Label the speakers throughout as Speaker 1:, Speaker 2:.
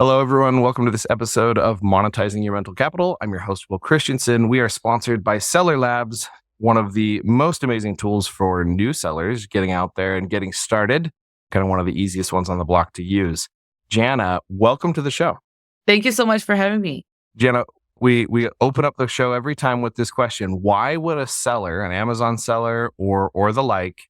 Speaker 1: Hello, everyone. Welcome to this episode of Monetizing Your Mental Capital. I'm your host, Will Christensen. We are sponsored by Seller Labs, one of the most amazing tools for new sellers getting out there and getting started, kind of one of the easiest ones on the block to use. Jana, welcome to the show.
Speaker 2: Thank you so much for having me.
Speaker 1: Jana, we open up the show every time with this question. Why would a seller, an Amazon seller or the like,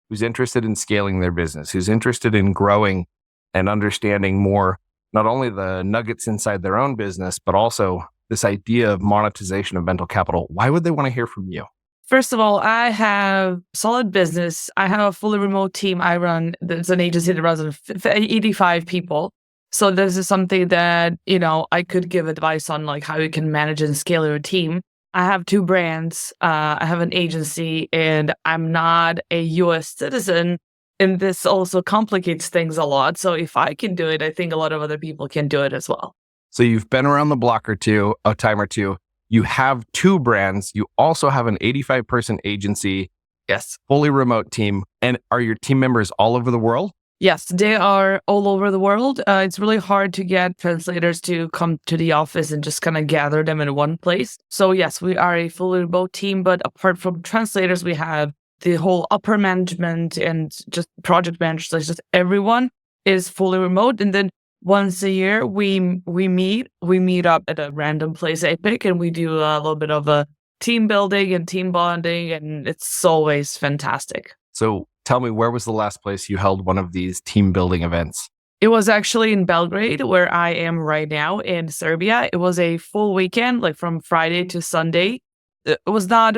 Speaker 1: who's interested in scaling their business, who's interested in growing and understanding more not only the nuggets inside their own business, but also this idea of monetization of mental capital, why would they want to hear from you?
Speaker 2: First of all, I have solid business. I have a fully remote team I run. There's an agency that runs 85 people. So this is something that, I could give advice on, like how you can manage and scale your team. I have two brands. I have an agency, and I'm not a US citizen. And this also complicates things a lot. So if I can do it, I think a lot of other people can do it as well.
Speaker 1: So you've been around the block a time or two. You have two brands. You also have an 85-person agency.
Speaker 2: Yes.
Speaker 1: Fully remote team. And are your team members all over the world?
Speaker 2: Yes, they are all over the world. It's really hard to get translators to come to the office and just kind of gather them in one place. So yes, we are a fully remote team. But apart from translators, we have the whole upper management and just project managers, like just everyone is fully remote. And then once a year, we meet up at a random place I pick, and we do a little bit of a team building and team bonding, and it's always fantastic.
Speaker 1: So tell me, where was the last place you held one of these team building events?
Speaker 2: It was actually in Belgrade, where I am right now in Serbia. It was a full weekend, like from Friday to Sunday. It was not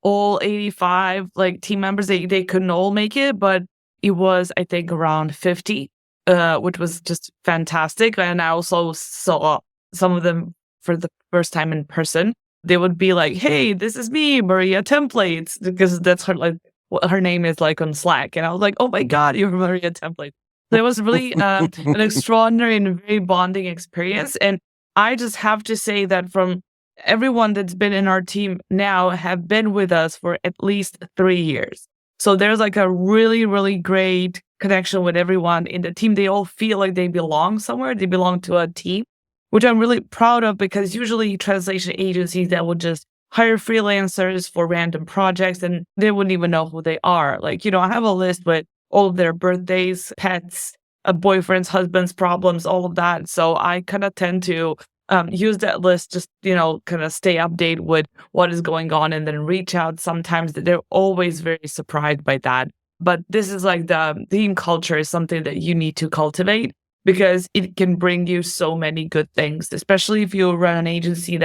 Speaker 2: all 85 team members, they couldn't all make it, but it was, I think, around 50, which was just fantastic. And I also saw some of them for the first time in person. They would be like, "Hey, this is me, Maria Templates," because that's her, like what her name is like on Slack. And I was like, "Oh my God, you're Maria Template." So it was really an extraordinary and very bonding experience. And I just have to say that from everyone that's been in our team now have been with us for at least 3 years. So there's like a really, really great connection with everyone in the team. They all feel like they belong somewhere. They belong to a team, which I'm really proud of, because usually translation agencies that would just hire freelancers for random projects and they wouldn't even know who they are. I have a list with all of their birthdays, pets, boyfriends, husbands, problems, all of that. So I kind of tend to use that list, just, kind of stay updated with what is going on and then reach out. Sometimes they're always very surprised by that. But this is like the team culture is something that you need to cultivate, because it can bring you so many good things, especially if you run an agency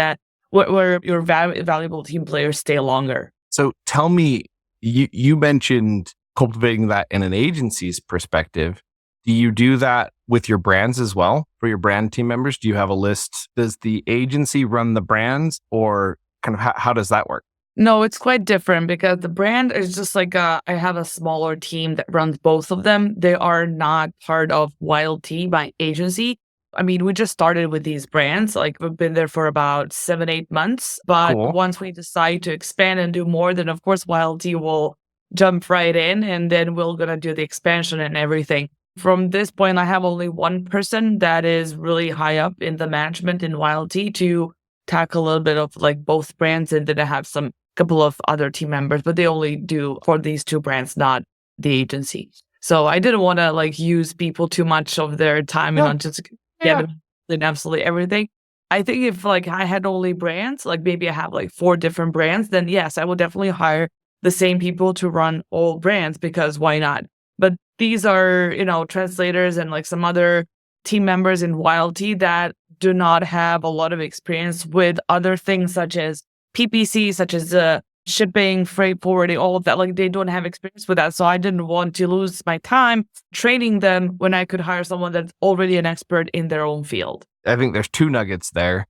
Speaker 2: where your valuable team players stay longer.
Speaker 1: So tell me, you mentioned cultivating that in an agency's perspective. Do you do that with your brands as well? For your brand team members, do you have a list? Does the agency run the brands, or kind of how does that work?
Speaker 2: No, it's quite different, because the brand is just like I have a smaller team that runs both of them. They are not part of Wild Tea, my agency. I mean, we just started with these brands. We've been there for about 7-8 months. But
Speaker 1: Cool.
Speaker 2: Once we decide to expand and do more, then of course Wild Tea will jump right in, and then we're gonna do the expansion and everything. From this point, I have only one person that is really high up in the management in Wild Tea to tackle a little bit of both brands, and then I have some couple of other team members, but they only do for these two brands, not the agency. So I didn't want to use people too much of their time and just get in absolutely everything. I think if I had only brands, maybe I have 4 different brands, then yes, I would definitely hire the same people to run all brands, because why not? But these are, translators and some other team members in Wild Tea that do not have a lot of experience with other things such as PPC, such as shipping, freight forwarding, all of that. They don't have experience with that. So I didn't want to lose my time training them when I could hire someone that's already an expert in their own field.
Speaker 1: I think there's 2 nuggets there.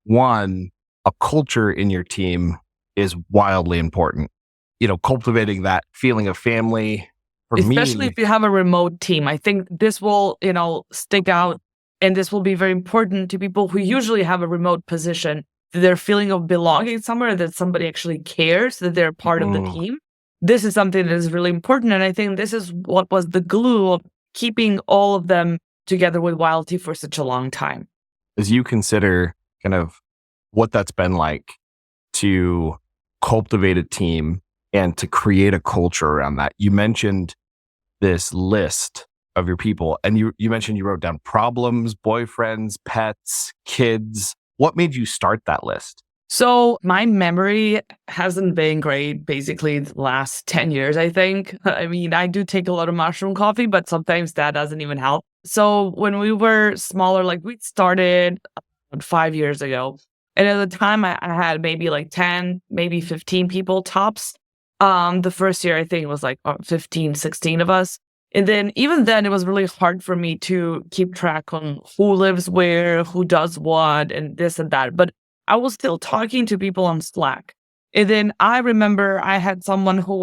Speaker 1: One, a culture in your team is wildly important. Cultivating that feeling of family.
Speaker 2: Especially if you have a remote team. I think this will, stick out, and this will be very important to people who usually have a remote position. Their feeling of belonging somewhere, that somebody actually cares, that they're part of the team. This is something that is really important. And I think this is what was the glue of keeping all of them together with Wild Tea for such a long time.
Speaker 1: As you consider kind of what that's been like to cultivate a team and to create a culture around that, you mentioned this list of your people, and you mentioned you wrote down problems, boyfriends, pets, kids. What made you start that list?
Speaker 2: So my memory hasn't been great basically the last 10 years, I think. I mean, I do take a lot of mushroom coffee, but sometimes that doesn't even help. So when we were smaller, like we started about 5 years ago. And at the time I had maybe like 10, maybe 15 people tops. The first year, I think it was like 15, 16 of us. And then even then, it was really hard for me to keep track on who lives where, who does what, and this and that. But I was still talking to people on Slack. And then I remember I had someone who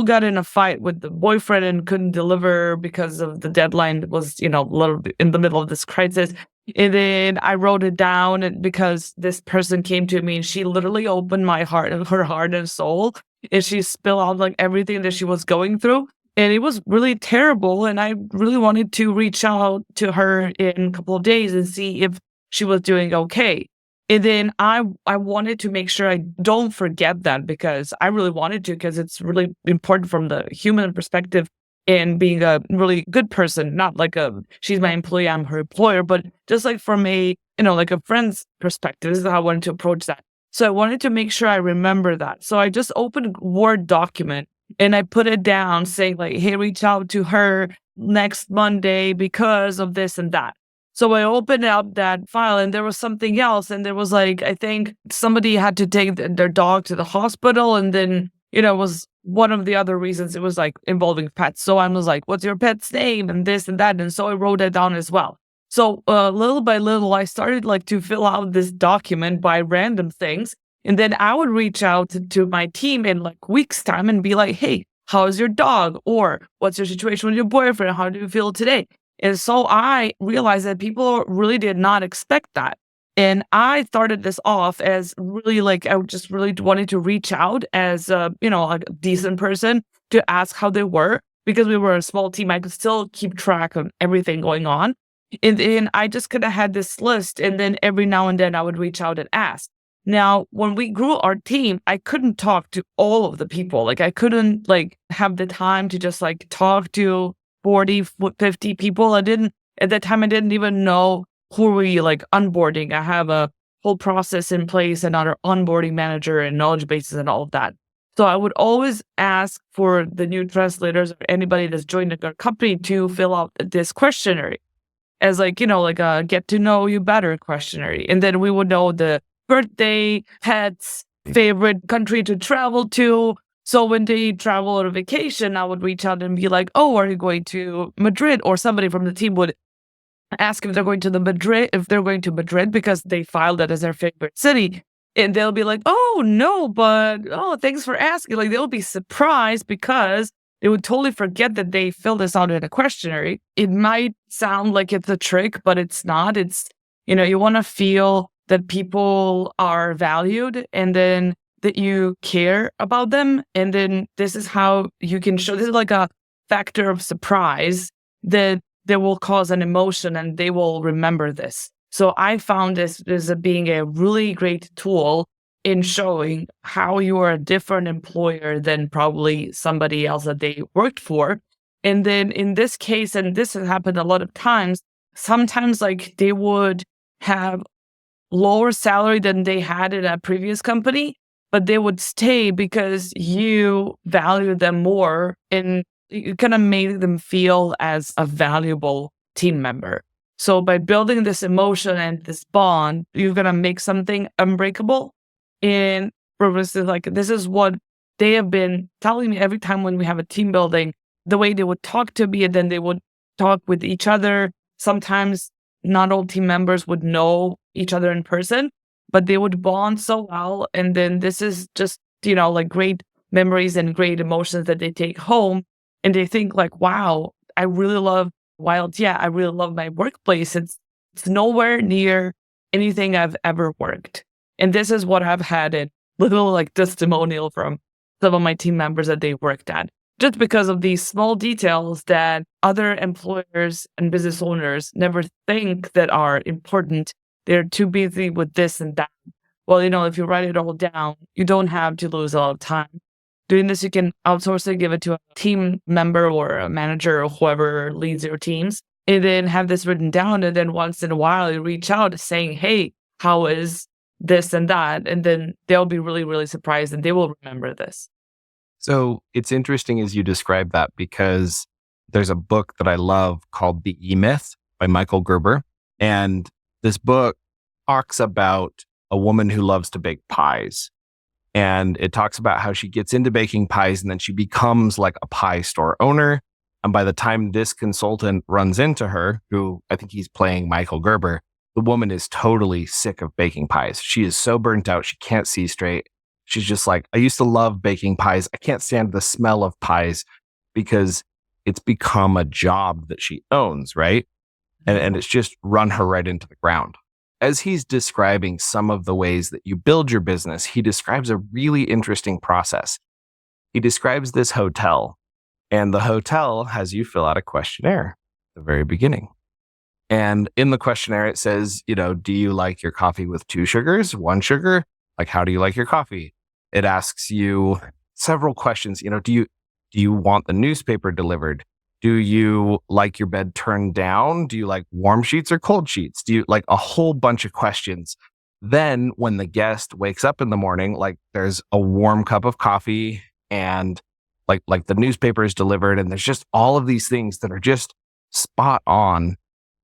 Speaker 2: got in a fight with the boyfriend and couldn't deliver because of the deadline was, a little bit in the middle of this crisis. And then I wrote it down because this person came to me and she literally opened her heart and soul. And she spilled out like everything that she was going through. And it was really terrible. And I really wanted to reach out to her in a couple of days and see if she was doing okay. And then I wanted to make sure I don't forget that because I really wanted to, because it's really important from the human perspective and being a really good person, not like she's my employee, I'm her employer, but just like from a, like a friend's perspective. This is how I wanted to approach that. So I wanted to make sure I remember that. So I just opened a Word document and I put it down saying like, hey, reach out to her next Monday because of this and that. So I opened up that file and there was something else. And there was like, I think somebody had to take their dog to the hospital. And then, it was one of the other reasons it was like involving pets. So I was like, what's your pet's name? And this and that. And so I wrote it down as well. So little by little, I started like to fill out this document by random things. And then I would reach out to my team in like weeks' time and be like, hey, how's your dog? Or what's your situation with your boyfriend? How do you feel today? And so I realized that people really did not expect that. And I started this off as really like, I just really wanted to reach out as, a decent person to ask how they were. Because we were a small team, I could still keep track of everything going on. And then I just kind of had this list. And then every now and then I would reach out and ask. Now, when we grew our team, I couldn't talk to all of the people. Like I couldn't like have the time to just like talk to 40, 50 people. At that time, I didn't even know who we like onboarding. I have a whole process in place, another onboarding manager and knowledge bases and all of that. So I would always ask for the new translators or anybody that's joining our company to fill out this questionnaire as like, like a get to know you better questionnaire. And then we would know the birthday, pets, favorite country to travel to. So when they travel on a vacation, I would reach out and be like, oh, are you going to Madrid? Or somebody from the team would ask if they're going to Madrid because they filed it as their favorite city. And they'll be like, oh, no, but thanks for asking. Like they'll be surprised because they would totally forget that they filled this out in a questionnaire. It might sound like it's a trick, but it's not. It's, you want to feel that people are valued and then that you care about them. And then this is how you can show, this is like a factor of surprise that will cause an emotion and they will remember this. So I found this as being a really great tool in showing how you are a different employer than probably somebody else that they worked for. And then in this case, and this has happened a lot of times, sometimes like they would have lower salary than they had in a previous company, but they would stay because you value them more and you kind of made them feel as a valuable team member. So by building this emotion and this bond, you're going to make something unbreakable. And this is what they have been telling me every time when we have a team building, the way they would talk to me and then they would talk with each other. Sometimes not all team members would know each other in person, but they would bond so well. And then this is just, like great memories and great emotions that they take home. And they think like, wow, I really love Wild. Yeah, I really love my workplace. It's nowhere near anything I've ever worked. And this is what I've had a little like testimonial from some of my team members that they worked at. just because of these small details that other employers and business owners never think that are important. They're too busy with this and that. Well, if you write it all down, you don't have to lose a lot of time. Doing this, you can outsource it, give it to a team member or a manager or whoever leads your teams, and then have this written down. And then once in a while, you reach out saying, hey, how is this and that? And then they'll be really, really surprised and they will remember this.
Speaker 1: So it's interesting as you describe that, because there's a book that I love called The E-Myth by Michael Gerber. And this book talks about a woman who loves to bake pies. And it talks about how she gets into baking pies and then she becomes like a pie store owner. And by the time this consultant runs into her, who I think he's playing Michael Gerber, the woman is totally sick of baking pies. She is so burnt out. She can't see straight. She's just like, I used to love baking pies. I can't stand the smell of pies, because it's become a job that she owns, right? And it's just run her right into the ground. As he's describing some of the ways that you build your business, he describes a really interesting process. He describes this hotel, and the hotel has you fill out a questionnaire at the very beginning. And in the questionnaire, it says, do you like your coffee with 2 sugars, 1 sugar? Like, how do you like your coffee? It asks you several questions. Do you want the newspaper delivered? Do you like your bed turned down? Do you like warm sheets or cold sheets? Do you like a whole bunch of questions? Then when the guest wakes up in the morning, like there's a warm cup of coffee and like the newspaper is delivered, and there's just all of these things that are just spot on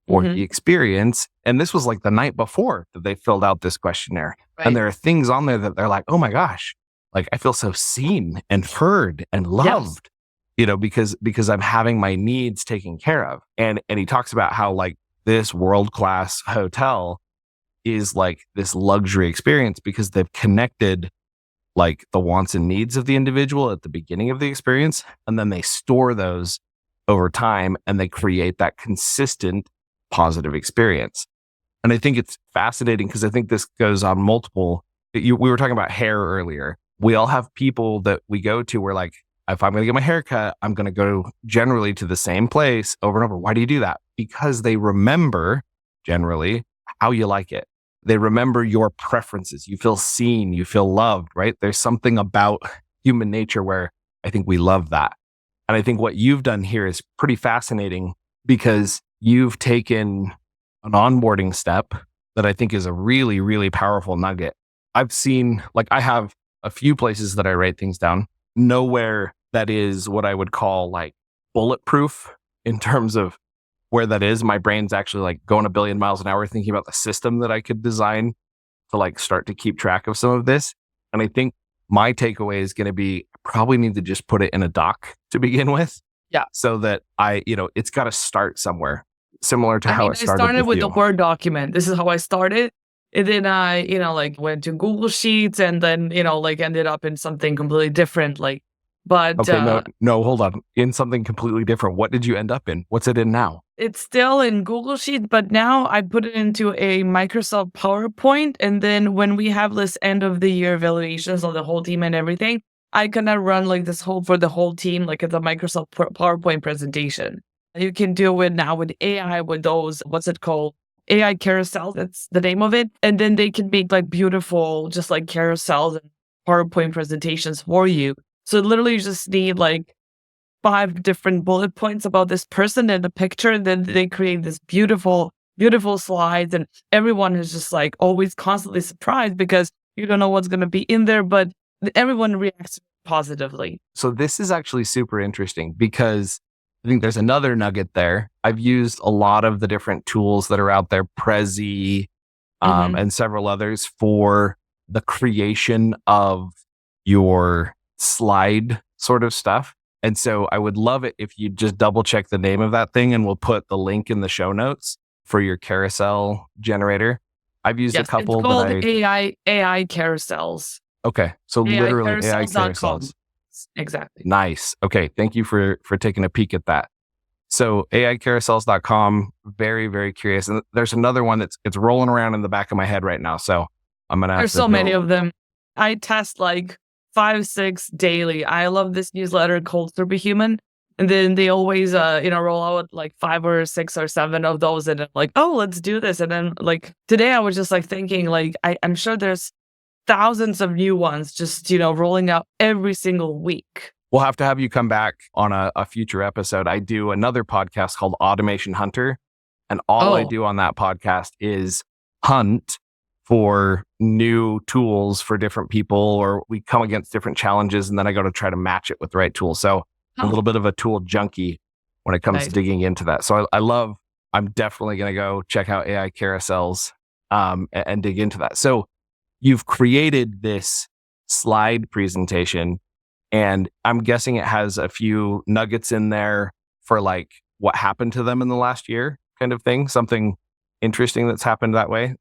Speaker 1: for the experience. And this was like the night before that they filled out this questionnaire. Right. And there are things on there that they're like, oh my gosh, like I feel so seen and heard and loved. Yes. Because I'm having my needs taken care of. And he talks about how like this world-class hotel is like this luxury experience because they've connected like the wants and needs of the individual at the beginning of the experience. And then they store those over time and they create that consistent positive experience. And I think it's fascinating because I think this goes on multiple. We were talking about hair earlier. We all have people that we go to where like, if I'm going to get my hair cut, I'm going to go generally to the same place over and over. Why do you do that? Because they remember generally how you like it. They remember your preferences. You feel seen, you feel loved, right? There's something about human nature where I think we love that. And I think what you've done here is pretty fascinating because you've taken an onboarding step that I think is a really, really powerful nugget. I've seen, like I have a few places that I write things down. Nowhere that is what I would call like bulletproof in terms of where that is. My brain's actually like going a billion miles an hour thinking about the system that I could design to like start to keep track of some of this. And I think my takeaway is going to be probably need to just put it in a doc to begin with. Yeah. So that it's got to start somewhere, similar to how it started. I started
Speaker 2: with the Word document. This is how I started. And then I, went to Google Sheets and then, ended up in something completely different.
Speaker 1: Okay, no, hold on. In something completely different. What did you end up in? What's it in now?
Speaker 2: It's still in Google Sheets, but now I put it into a Microsoft PowerPoint. And then when we have this end of the year evaluations on the whole team and everything, I cannot run like this for the whole team, like it's a Microsoft PowerPoint presentation. You can do it now with AI, with those, what's it called? AI carousel, that's the name of it. And then they can make like beautiful, just like carousels and PowerPoint presentations for you. So literally you just need like 5 different bullet points about this person and the picture. And then they create this beautiful, beautiful slides. And everyone is just like always constantly surprised because you don't know what's going to be in there, but everyone reacts positively.
Speaker 1: So this is actually super interesting because I think there's another nugget there. I've used a lot of the different tools that are out there, Prezi, and several others for the creation of your slide sort of stuff. And so I would love it if you just double check the name of that thing and we'll put the link in the show notes for your carousel generator. I've used a couple.
Speaker 2: It's called AI carousels.
Speaker 1: Okay. So literally AI carousels.
Speaker 2: Exactly.
Speaker 1: Nice. Okay. Thank you for taking a peek at that. So aicarousels.com, very, very curious. And there's another one it's rolling around in the back of my head right now. So I'm going to have
Speaker 2: There's so many of them. I test like 5, 6 daily. I love this newsletter called Superhuman. And then they always, roll out like 5 or 6 or 7 of those. And I'm like, oh, let's do this. And then like today I was just like thinking, like, I'm sure there's thousands of new ones just, rolling out every single week.
Speaker 1: We'll have to have you come back on a future episode. I do another podcast called Automation Hunter. And all I do on that podcast is hunt for new tools for different people, or we come against different challenges, and then I go to try to match it with the right tool. So a little bit of a tool junkie when it comes to digging into that. So I'm definitely going to go check out AI carousels and dig into that. So you've created this slide presentation, and I'm guessing it has a few nuggets in there for like what happened to them in the last year kind of thing, something interesting that's happened that way.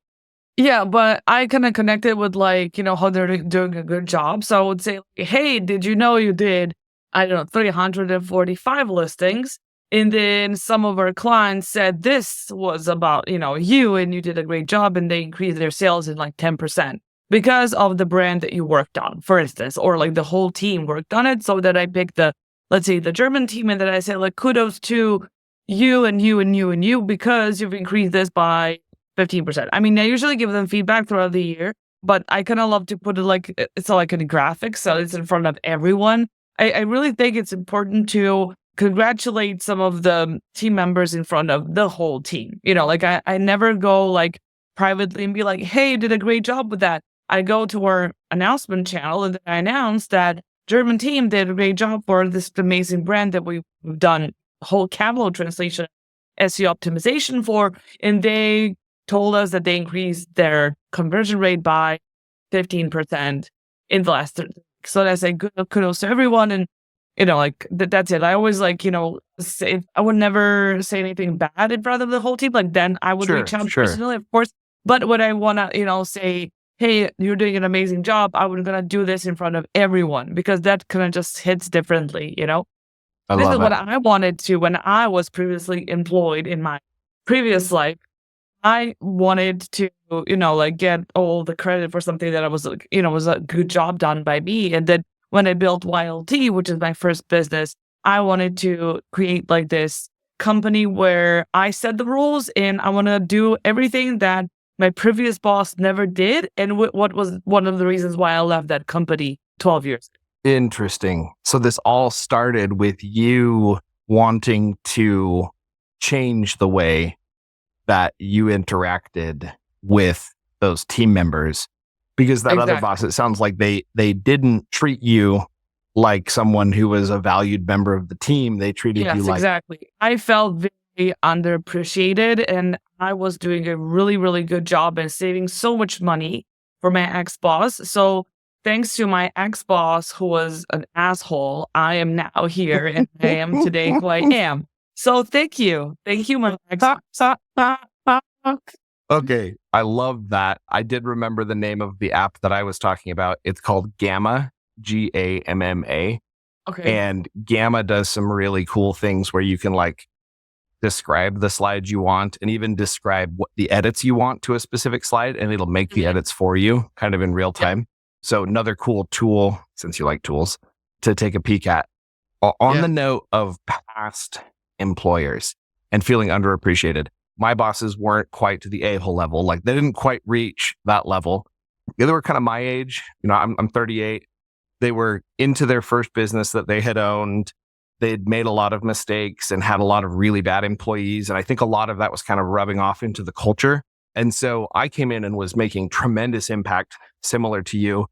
Speaker 2: Yeah, but I kind of connected with like, how they're doing a good job. So I would say, hey, did you know you did, 345 listings? And then some of our clients said this was about, you, and you did a great job, and they increased their sales in like 10% because of the brand that you worked on, for instance, or like the whole team worked on it. So that I picked let's say the German team, and then I said like, kudos to you and you and you and you, because you've increased this by 15%. I mean, I usually give them feedback throughout the year, but I kind of love to put it like, it's like in a graphic, so it's in front of everyone. I really think it's important to congratulate some of the team members in front of the whole team. Like I never go like privately and be like, hey, you did a great job with that. I go to our announcement channel and I announce that German team did a great job for this amazing brand that we've done whole catalog translation SEO optimization for, and they told us that they increased their conversion rate by 15% in the last 30 weeks. So I say kudos to everyone, and like that's it. I always like say, I would never say anything bad in front of the whole team. Like then I would reach out personally, of course. But when I want to say, hey, you're doing an amazing job, I was gonna do this in front of everyone, because that kind of just hits differently. This is what I wanted to when I was previously employed in my previous life. I wanted to, get all the credit for something that I was, was a good job done by me. And then when I built YLT, which is my first business, I wanted to create like this company where I set the rules, and I want to do everything that my previous boss never did. And what was one of the reasons why I left that company 12 years ago.
Speaker 1: Interesting. So this all started with you wanting to change the way that you interacted with those team members, because that other boss, it sounds like they didn't treat you like someone who was a valued member of the team. They treated you like...
Speaker 2: Exactly. I felt very underappreciated, and I was doing a really, really good job and saving so much money for my ex-boss. So thanks to my ex-boss, who was an asshole, I am now here, and I am today who I am. So thank you. Thank you, my ex-boss.
Speaker 1: Okay, I love that. I did remember the name of the app that I was talking about. It's called Gamma, Gamma.
Speaker 2: Okay.
Speaker 1: And Gamma does some really cool things where you can like describe the slides you want, and even describe what the edits you want to a specific slide, and it'll make the edits for you kind of in real time. Yep. So another cool tool, since you like tools, to take a peek at. On the note of past employers and feeling underappreciated, my bosses weren't quite to the a-hole level. Like they didn't quite reach that level. They were kind of my age. I'm 38. They were into their first business that they had owned. They'd made a lot of mistakes and had a lot of really bad employees. And I think a lot of that was kind of rubbing off into the culture. And so I came in and was making tremendous impact, similar to you.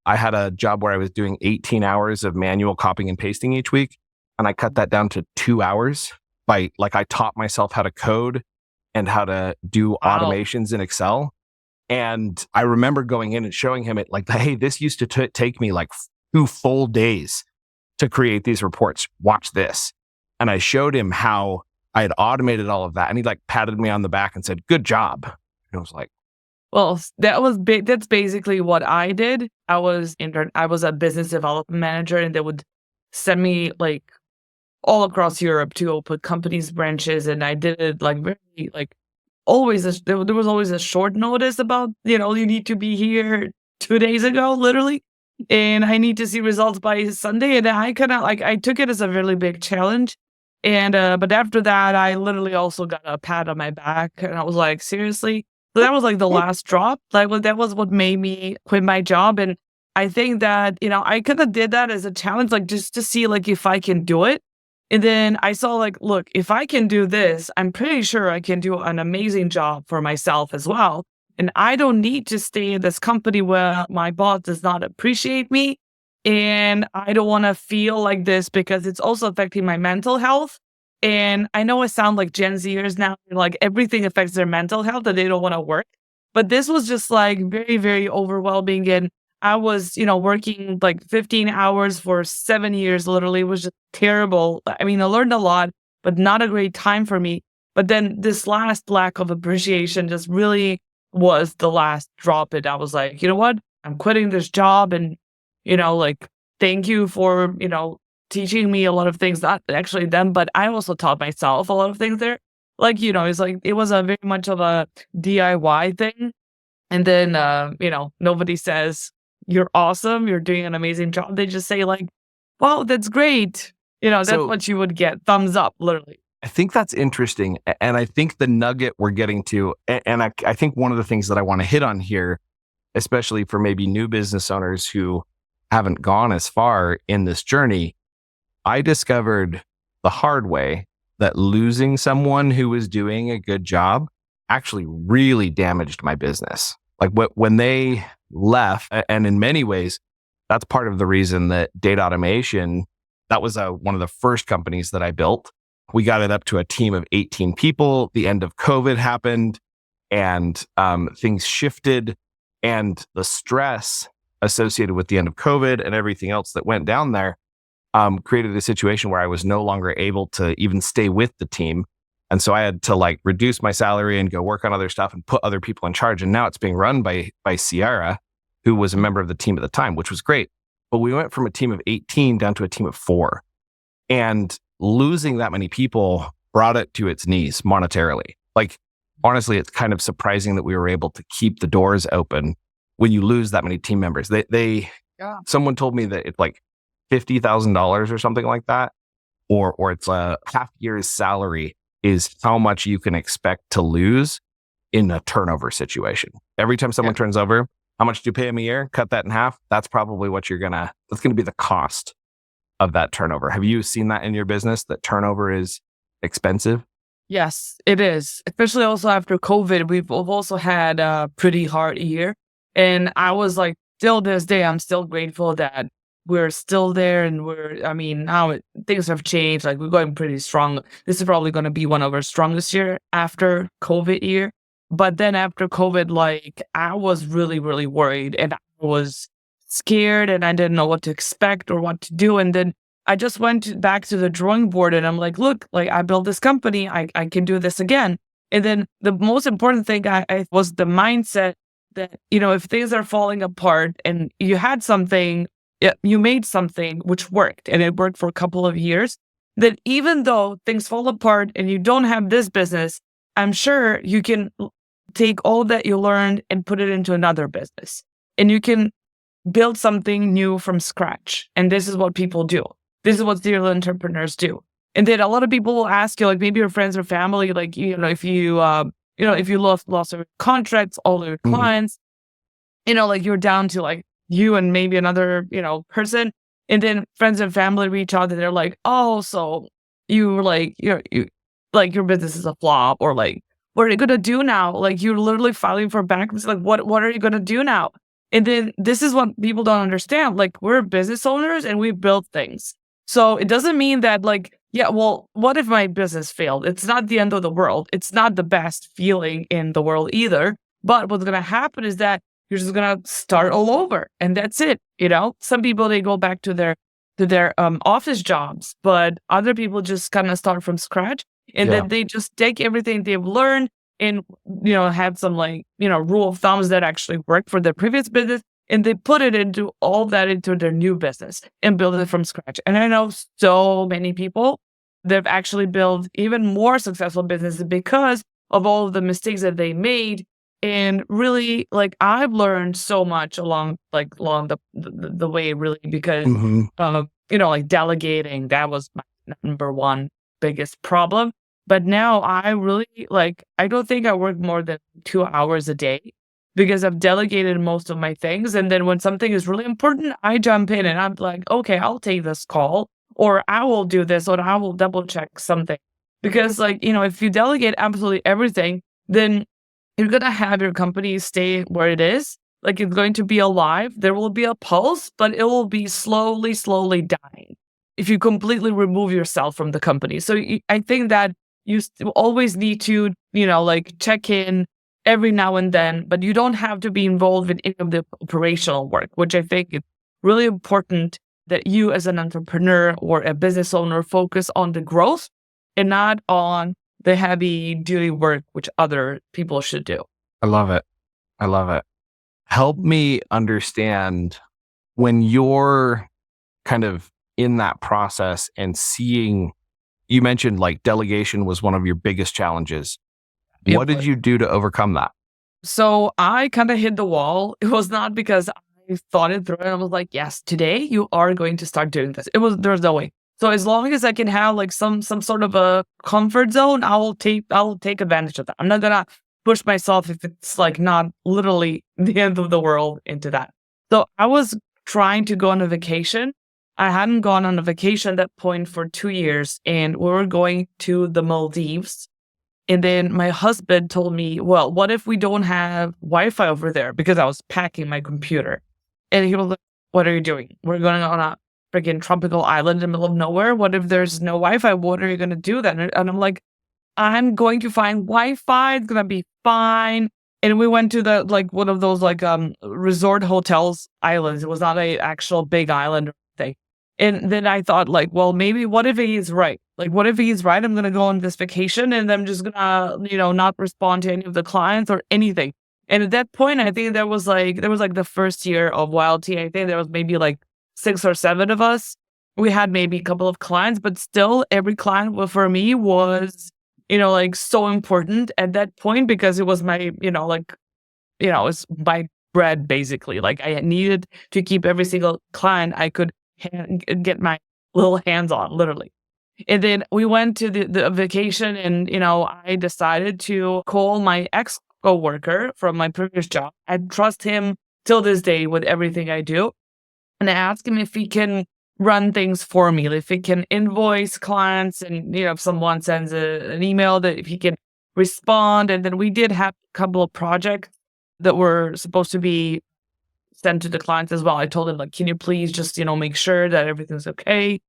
Speaker 1: I had a job where I was doing 18 hours of manual copying and pasting each week. And I cut that down to 2 hours I taught myself how to code and how to do automations in Excel. And I remember going in and showing him it like, hey, this used to take me like 2 full days to create these reports. Watch this. And I showed him how I had automated all of that. And he like patted me on the back and said, good job. And I was like,
Speaker 2: well, that's basically what I did. I was a business development manager, and they would send me like all across Europe to open companies' branches, and I did it like very like always. There was always a short notice about you need to be here 2 days ago, literally. and I need to see results by Sunday. And I kind of like, I took it as a really big challenge. And, but after that, I literally also got a pat on my back and I was like, seriously? So that was like the last drop. That was what made me quit my job. And I think that, I kind of did that as a challenge, like just to see like if I can do it. And then I saw like, look, if I can do this, I'm pretty sure I can do an amazing job for myself as well. And I don't need to stay in this company where my boss does not appreciate me. And I don't want to feel like this because it's also affecting my mental health. And I know I sound like Gen Zers now, like everything affects their mental health and they don't want to work. But this was just like very, very overwhelming. And I was, working like 15 hours for 7 years, literally. It was just terrible. I mean, I learned a lot, but not a great time for me. But then this last lack of appreciation just really was the last drop. And I was like, you know what? I'm quitting this job. And, like, thank you for, teaching me a lot of things, not actually them, but I also taught myself a lot of things there. Like, it's like, it was a very much of a DIY thing. And then, nobody says, you're awesome, you're doing an amazing job. They just say like, wow, that's great. That's
Speaker 1: So
Speaker 2: what you would get. Thumbs up, literally.
Speaker 1: I think that's interesting. And I think the nugget we're getting to, and I think one of the things that I want to hit on here, especially for maybe new business owners who haven't gone as far in this journey, I discovered the hard way that losing someone who was doing a good job actually really damaged my business. Like when they left, and in many ways, that's part of the reason that Data Automation, that was one of the first companies that I built. We got it up to a team of 18 people. The end of COVID happened and things shifted, and the stress associated with the end of COVID and everything else that went down there created a situation where I was no longer able to even stay with the team. And so I had to like reduce my salary and go work on other stuff and put other people in charge. And now it's being run by Sierra, who was a member of the team at the time, which was great. But we went from a team of 18 down to a team of 4. And losing that many people brought it to its knees monetarily. Like, honestly, it's kind of surprising that we were able to keep the doors open when you lose that many team members. Someone told me that it's like $50,000 or something like that, or it's a half year's salary is how much you can expect to lose in a turnover situation. Every time someone turns over, how much do you pay them a year? Cut that in half. That's probably what that's going to be the cost of that turnover. Have you seen that in your business, that turnover is expensive?
Speaker 2: Yes, it is. Especially also after COVID, we've also had a pretty hard year. And I was like, till this day, I'm still grateful that we're still there. And now things have changed. Like, we're going pretty strong. This is probably going to be one of our strongest year after COVID year. But then after COVID, like, I was really, really worried and I was scared and I didn't know what to expect or what to do. And then I just went back to the drawing board and I'm like, look, like, I built this company. I can do this again. And then the most important thing I was the mindset that, if things are falling apart and you had something, you made something which worked and it worked for a couple of years, that even though things fall apart and you don't have this business, I'm sure you can take all that you learned and put it into another business and you can build something new from scratch. And this is what people do. This is what serial entrepreneurs do. And then a lot of people will ask you, like maybe your friends or family, like, if you, if you lost your contracts, all your clients, like you're down to like you and maybe another, person. And then friends and family reach out and they're like, oh, so you like, you like your business is a flop, or like, what are you going to do now? Like, you're literally filing for bankruptcy. Like, what are you going to do now? And then this is what people don't understand. Like, we're business owners and we build things. So it doesn't mean that like, what if my business failed? It's not the end of the world. It's not the best feeling in the world either. But what's going to happen is that you're just going to start all over and that's it. Some people, they go back to their office jobs, but other people just kind of start from scratch. And then they just take everything they've learned and, have some like, rule of thumbs that actually work for their previous business. And they put it into their new business and build it from scratch. And I know so many people that have actually built even more successful businesses because of all of the mistakes that they made And really, like, I've learned so much along the way, really, because,
Speaker 1: Hmm.
Speaker 2: like delegating, that was my number one biggest problem. But now I really, like, I don't think I work more than 2 hours a day because I've delegated most of my things. And then when something is really important, I jump in and I'm like, okay, I'll take this call, or I will do this, or I will double check something. Because, like, if you delegate absolutely everything, then you're gonna have your company stay where it is. Like, it's going to be alive. There will be a pulse, but it will be slowly, slowly dying if you completely remove yourself from the company. So I think that always need to, like, check in every now and then, but you don't have to be involved in any of the operational work, which I think is really important, that you as an entrepreneur or a business owner focus on the growth and not on the heavy duty work which other people should do.
Speaker 1: I love it. I love it. Help me understand when you're kind of in that process and seeing, you mentioned like delegation was one of your biggest challenges.
Speaker 2: It
Speaker 1: What did
Speaker 2: was.
Speaker 1: you do to overcome that?
Speaker 2: So I kind of hit the wall. It was not because I thought it through and I was like, yes, today you are going to start doing this. There's no way. So as long as I can have like some sort of a comfort zone, I will take advantage of that. I'm not gonna push myself if it's like not literally the end of the world into that. So I was trying to go on a vacation. I hadn't gone on a vacation at that point for 2 years, and we were going to the Maldives. And then my husband told me, well, what if we don't have Wi-Fi over there? Because I was packing my computer. And he was like, what are you doing? We're going on a freaking tropical island in the middle of nowhere. What if there's no Wi-Fi? What are you going to do then? And I'm like, I'm going to find Wi-Fi. It's going to be fine. And we went to the, like, one of those like resort hotels islands. It was not a actual big island or thing. And then I thought, like, well, maybe what if he's right? Like, what if he's right? I'm gonna go on this vacation and I'm just gonna, not respond to any of the clients or anything. And at that point, I think there was like the first year of Wild Tea. I think there was maybe like 6 or 7 of us. We had maybe a couple of clients, but still every client for me was, like, so important at that point because it was my, it's my bread basically. Like, I needed to keep every single client I could get my little hands on, literally. And then we went to the vacation, and I decided to call my ex coworker from my previous job. I trust him till this day with everything I do, and I asked him if he can run things for me, if he can invoice clients, and if someone sends an email, that if he can respond. And then we did have a couple of projects that were supposed to be sent to the clients as well. I told him, like, can you please just, make sure that everything's okay?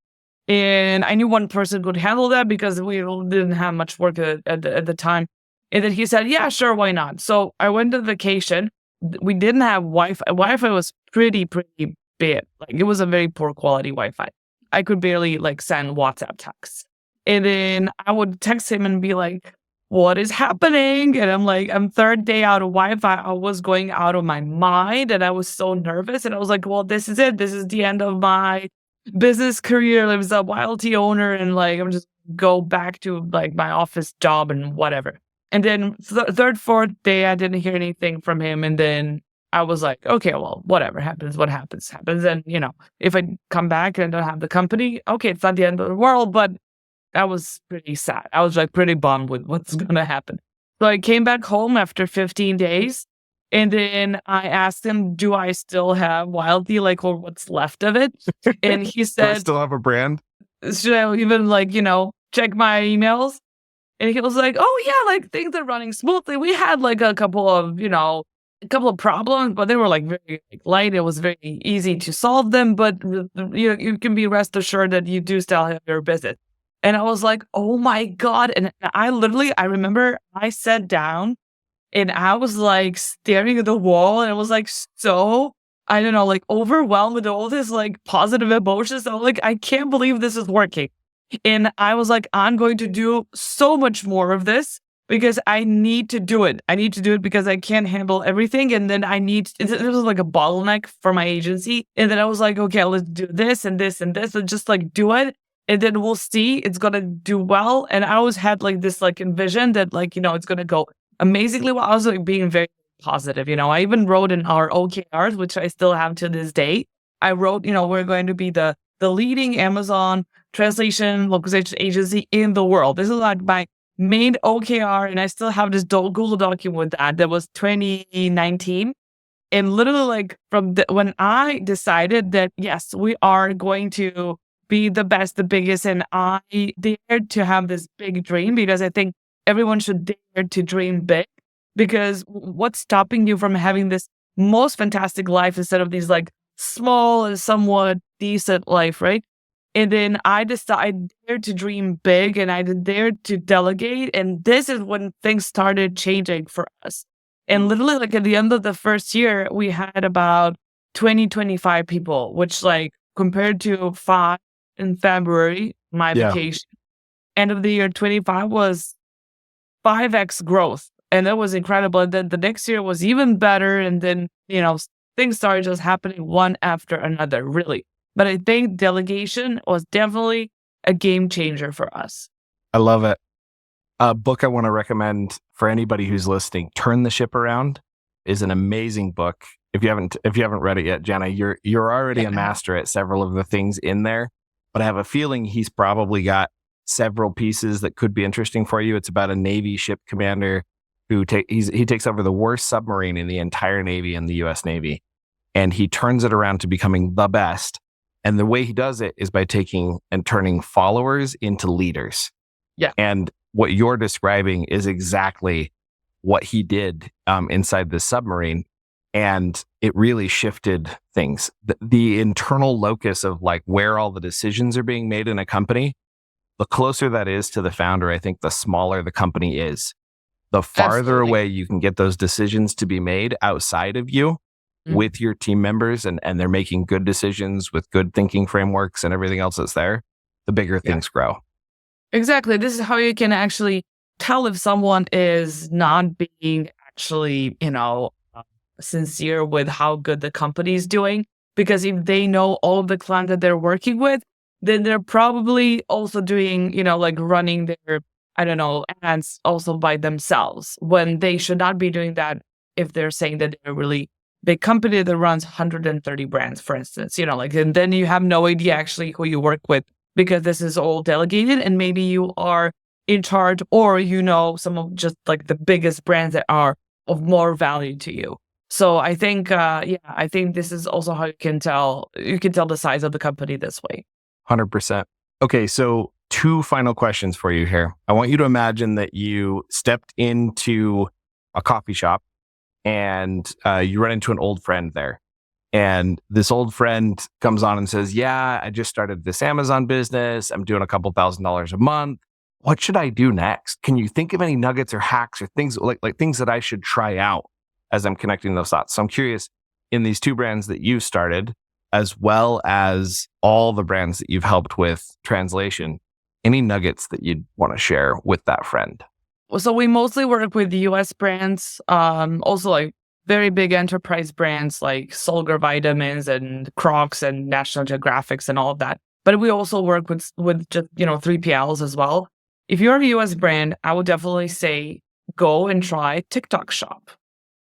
Speaker 2: And I knew one person could handle that because we didn't have much work at the time. And then he said, yeah, sure, why not? So I went on vacation. We didn't have Wi-Fi. Wi-Fi was pretty bad. Like, it was a very poor quality Wi-Fi. I could barely like send WhatsApp texts. And then I would text him and be like, what is happening? And I'm like, I'm third day out of Wi-Fi. I was going out of my mind and I was so nervous. And I was like, well, this is it. This is the end of my business career. I was a Wild Tea owner, and like, I'm just go back to like my office job and whatever. And then third, fourth day, I didn't hear anything from him. And then I was like, okay, well, whatever happens, what happens, happens. And, if I come back and don't have the company, okay, it's not the end of the world, but I was pretty sad. I was like pretty bummed with what's going to happen. So I came back home after 15 days, and then I asked him, do I still have Wild Tea, like, or what's left of it? And he
Speaker 1: Do I
Speaker 2: said,
Speaker 1: still have a brand?
Speaker 2: should I even like, check my emails? And he was like, oh yeah, like, things are running smoothly. We had like a couple of problems, but they were like very like, light. It was very easy to solve them, but you can be rest assured that you do still have your business. And I was like, oh my God. And I remember I sat down and I was like staring at the wall, and I was like, so, I don't know, like overwhelmed with all this like positive emotions. I'm like, I can't believe this is working. And I was like, I'm going to do so much more of this because I need to do it. I need to do it because I can't handle everything. And then it was like a bottleneck for my agency. And then I was like, okay, let's do this and this and this, and just like do it. And then we'll see, it's going to do well. And I always had like this like envision that, like, it's going to go amazingly well. I was like being very positive. I even wrote in our OKRs, which I still have to this day. I wrote, we're going to be the leading Amazon translation localization agency in the world. This is like my main OKR, and I still have this Google document with that was 2019. And literally, like from when I decided that, yes, we are going to be the best, the biggest, and I dared to have this big dream, because I think everyone should dare to dream big, because what's stopping you from having this most fantastic life instead of these like small and somewhat decent life, right? And then I dared to dream big, and I dared to delegate. And this is when things started changing for us. And literally, like at the end of the first year, we had about 25 people, which like compared to 5 in February, my vacation, end of the year 25 was 5x growth. And that was incredible. And then the next year was even better. And then, things started just happening one after another, really. But I think delegation was definitely a game changer for us.
Speaker 1: I love it. A book I want to recommend for anybody who's listening, Turn the Ship Around, is an amazing book. If you haven't read it yet, Jana, you're already a master at several of the things in there. But I have a feeling he's probably got several pieces that could be interesting for you. It's about a Navy ship commander who he takes over the worst submarine in the entire Navy in the U.S. Navy, and he turns it around to becoming the best. And the way he does it is by taking and turning followers into leaders.
Speaker 2: Yeah.
Speaker 1: And what you're describing is exactly what he did inside the submarine. And it really shifted things. The internal locus of like where all the decisions are being made in a company, the closer that is to the founder, I think the smaller the company is. The farther away you can get those decisions to be made outside of you with your team members, and they're making good decisions with good thinking frameworks and everything else that's there, the bigger things grow.
Speaker 2: Exactly. This is how you can actually tell if someone is not being actually, sincere with how good the company is doing. Because if they know all of the clients that they're working with, then they're probably also doing, like running their, ads also by themselves, when they should not be doing that if they're saying that they're a really big company that runs 130 brands, for instance, and then you have no idea actually who you work with, because this is all delegated, and maybe you are in charge, or some of just like the biggest brands that are of more value to you. So I think, I think this is also how you can tell the size of the company this way.
Speaker 1: 100%. Okay, so 2 final questions for you here. I want you to imagine that you stepped into a coffee shop and you run into an old friend there. And this old friend comes on and says, yeah, I just started this Amazon business. I'm doing a couple $1,000s a month. What should I do next? Can you think of any nuggets or hacks or things like things that I should try out as I'm connecting those thoughts? So I'm curious, in these 2 brands that you started, as well as all the brands that you've helped with translation, any nuggets that you'd want to share with that friend?
Speaker 2: So we mostly work with US brands, also like very big enterprise brands like Solgar Vitamins and Crocs and National Geographics and all of that. But we also work with just, 3PLs as well. If you're a US brand, I would definitely say go and try TikTok Shop.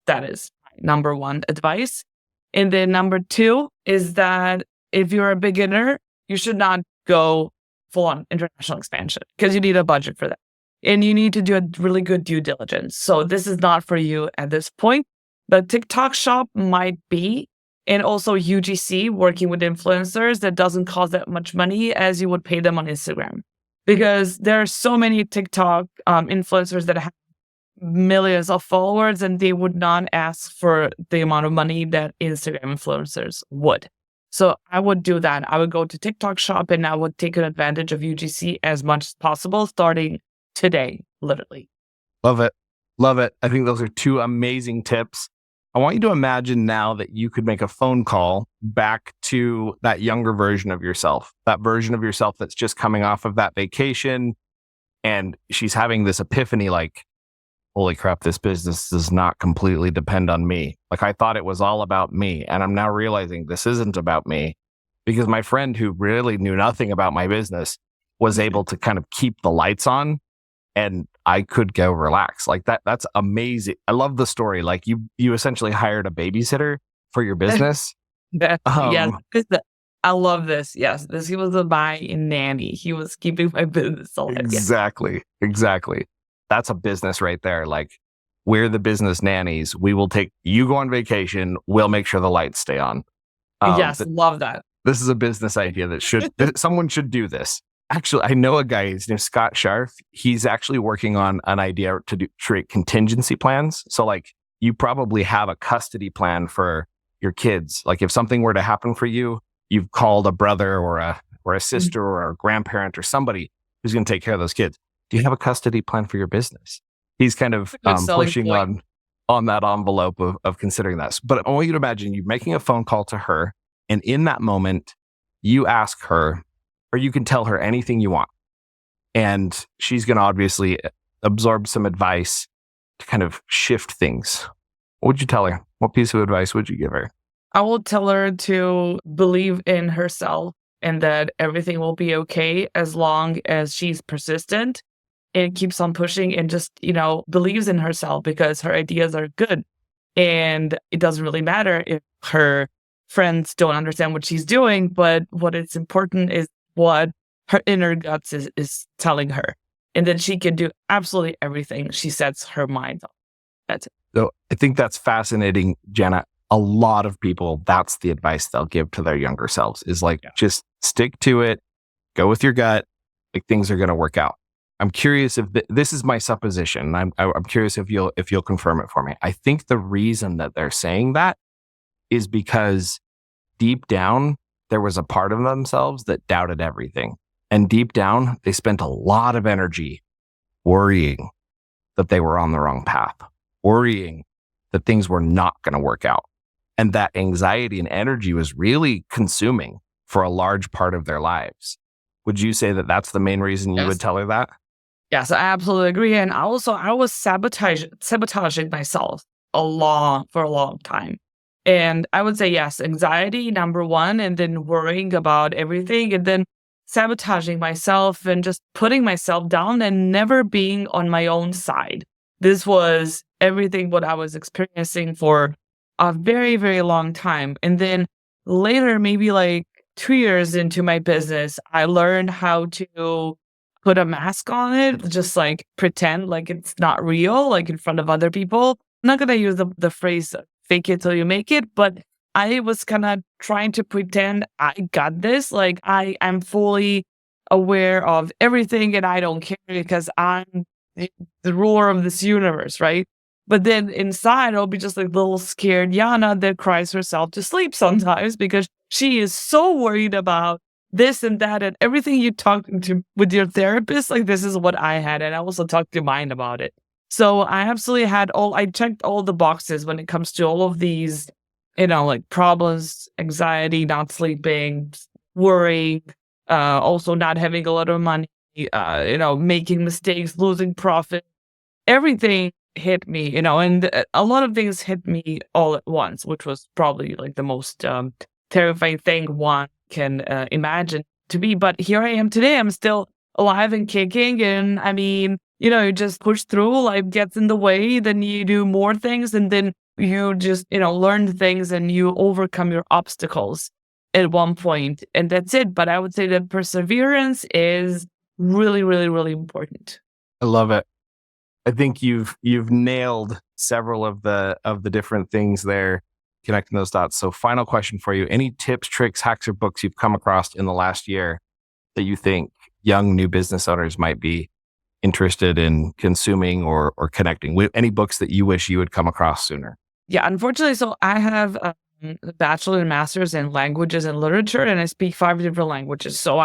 Speaker 2: That is my number 1 advice. And then number 2 is that if you're a beginner, you should not go full on international expansion, because you need a budget for that. And you need to do a really good due diligence. So this is not for you at this point, but TikTok Shop might be. And also UGC, working with influencers, that doesn't cost that much money as you would pay them on Instagram. Because there are so many TikTok influencers that have millions of followers, and they would not ask for the amount of money that Instagram influencers would. So I would do that. I would go to TikTok Shop and I would take advantage of UGC as much as possible, starting today, literally.
Speaker 1: Love it. Love it. I think those are 2 amazing tips. I want you to imagine now that you could make a phone call back to that younger version of yourself, that version of yourself that's just coming off of that vacation, and she's having this epiphany like, holy crap, this business does not completely depend on me. Like, I thought it was all about me. And I'm now realizing this isn't about me, because my friend who really knew nothing about my business was able to kind of keep the lights on. And I could go relax. Like that's amazing. I love the story. Like you essentially hired a babysitter for your business.
Speaker 2: Yes,
Speaker 1: Um,
Speaker 2: I love this. Yes, this he was my nanny. He was keeping my business alive. Yeah.
Speaker 1: exactly. That's a business right there. Like we're the business nannies. We will take you go on vacation. We'll make sure the lights stay on.
Speaker 2: Yes, love that.
Speaker 1: This is a business idea that someone should do this. Actually, I know a guy, his name's Scott Scharf. He's actually working on an idea to create contingency plans. So like you probably have a custody plan for your kids. Like if something were to happen for you, you've called a brother or a sister or a grandparent or somebody who's going to take care of those kids. Do you have a custody plan for your business? He's kind of
Speaker 2: Good selling
Speaker 1: pushing
Speaker 2: point.
Speaker 1: on that envelope of considering that. But I want you to imagine you making a phone call to her, and in that moment, you ask her, or you can tell her anything you want. And she's going to obviously absorb some advice to kind of shift things. What would you tell her? What piece of advice would you give her?
Speaker 2: I will tell her to believe in herself and that everything will be okay as long as she's persistent and keeps on pushing and just, believes in herself because her ideas are good. And it doesn't really matter if her friends don't understand what she's doing, but what is important is what her inner guts is telling her. And then she can do absolutely everything she sets her mind on. That's it.
Speaker 1: So I think that's fascinating, Jana. A lot of people, that's the advice they'll give to their younger selves is like, just stick to it, go with your gut, like things are going to work out. I'm curious if this is my supposition. I'm curious if you'll confirm it for me. I think the reason that they're saying that is because deep down, there was a part of themselves that doubted everything. And deep down, they spent a lot of energy worrying that they were on the wrong path, worrying that things were not going to work out. And that anxiety and energy was really consuming for a large part of their lives. Would you say that that's the main reason you would tell her that?
Speaker 2: Yes, I absolutely agree. And also, I was sabotaging myself for a long time. And I would say, yes, anxiety, number one, and then worrying about everything, and then sabotaging myself and just putting myself down and never being on my own side. This was everything what I was experiencing for a very, very long time. And then later, maybe like 2 years into my business, I learned how to put a mask on it, just like pretend like it's not real, like in front of other people. I'm not going to use the phrase fake it till you make it, but I was kind of trying to pretend I got this. Like I'm fully aware of everything and I don't care because I'm the ruler of this universe, right? But then inside, I'll be just like little scared Jana that cries herself to sleep sometimes because she is so worried about this and that and everything you talk to with your therapist. Like this is what I had, and I also talked to mine about it. So I absolutely I checked all the boxes when it comes to all of these, like problems, anxiety, not sleeping, worrying, also not having a lot of money, making mistakes, losing profit. Everything hit me, and a lot of things hit me all at once, which was probably like the most terrifying thing one can imagine to be. But here I am today. I'm still alive and kicking. And I mean, you just push through, life gets in the way, then you do more things, and then you just, learn things and you overcome your obstacles at one point, and that's it. But I would say that perseverance is really, really, really important.
Speaker 1: I love it. I think you've nailed several of the different things there, connecting those dots. So final question for you. Any tips, tricks, hacks, or books you've come across in the last year that you think young new business owners might be interested in consuming or connecting with? Any books that you wish you would come across sooner?
Speaker 2: Yeah, unfortunately, so I have a bachelor and master's in languages and literature, and I speak 5 different languages. So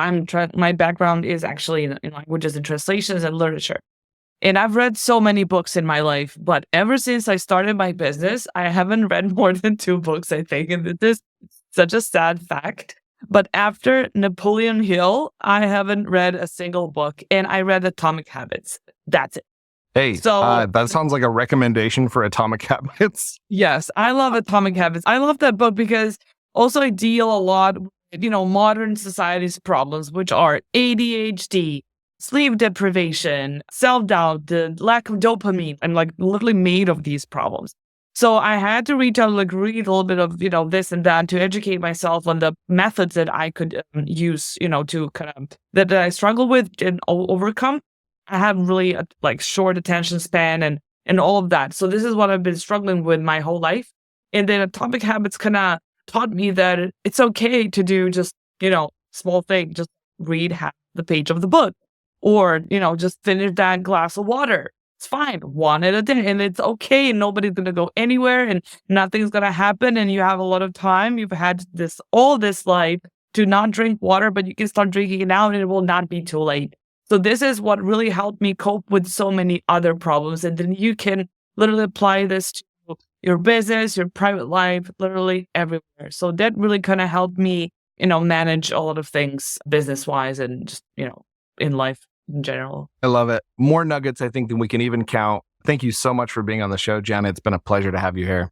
Speaker 2: my background is actually in languages and translations and literature. And I've read so many books in my life, but ever since I started my business, I haven't read more than 2 books, I think. And this is such a sad fact. But after Napoleon Hill, I haven't read a single book, and I read Atomic Habits. That's it.
Speaker 1: Hey,
Speaker 2: So
Speaker 1: that sounds like a recommendation for Atomic Habits.
Speaker 2: yes, I love Atomic Habits. I love that book because also I deal a lot with, modern society's problems, which are ADHD, sleep deprivation, self-doubt, the lack of dopamine. I'm like literally made of these problems. So I had to read a little bit of, this and that to educate myself on the methods that I could use, to kind of, that I struggle with and overcome. I have really a short attention span and all of that. So this is what I've been struggling with my whole life. And then Atomic Habits kind of taught me that it's okay to do just, small thing, just read half the page of the book or, just finish that glass of water. It's fine, one at a day, and it's okay. Nobody's gonna go anywhere, and nothing's gonna happen. And you have a lot of time. You've had all this life to not drink water, but you can start drinking it now, and it will not be too late. So this is what really helped me cope with so many other problems. And then you can literally apply this to your business, your private life, literally everywhere. So that really kind of helped me, manage a lot of things business wise and just, in life in general.
Speaker 1: I love it. More nuggets, I think, than we can even count. Thank you so much for being on the show, Jana. It's been a pleasure to have you here.